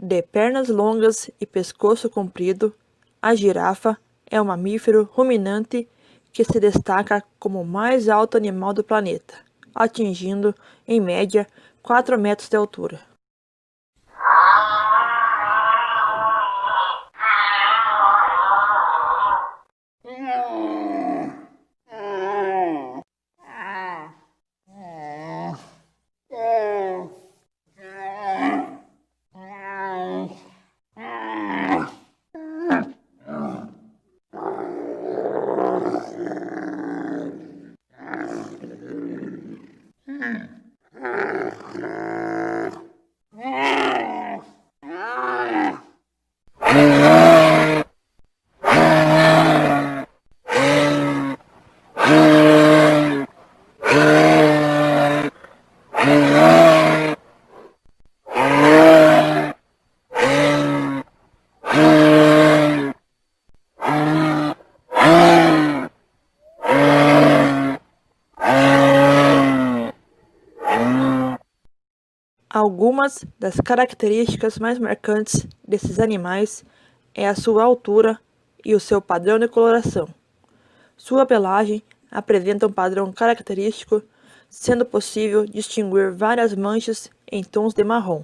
De pernas longas e pescoço comprido, a girafa é um mamífero ruminante que se destaca como o mais alto animal do planeta, atingindo, em média, 4 metros de altura. Algumas das características mais marcantes desses animais é a sua altura e o seu padrão de coloração. Sua pelagem apresenta um padrão característico, sendo possível distinguir várias manchas em tons de marrom.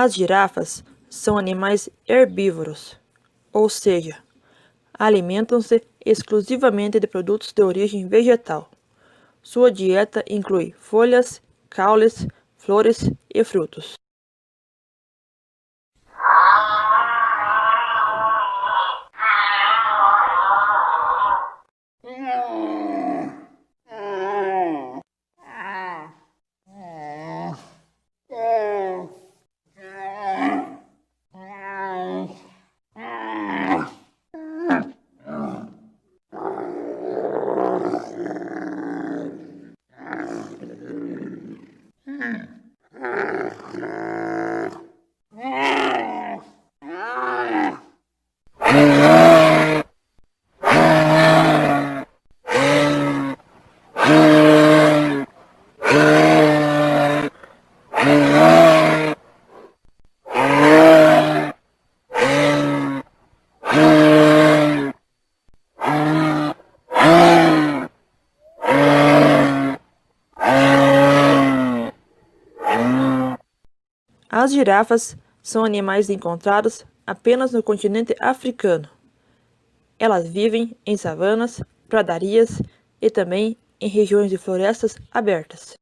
As girafas são animais herbívoros, ou seja, alimentam-se exclusivamente de produtos de origem vegetal. Sua dieta inclui folhas, caules, flores e frutos. As girafas são animais encontrados apenas no continente africano. Elas vivem em savanas, pradarias e também em regiões de florestas abertas.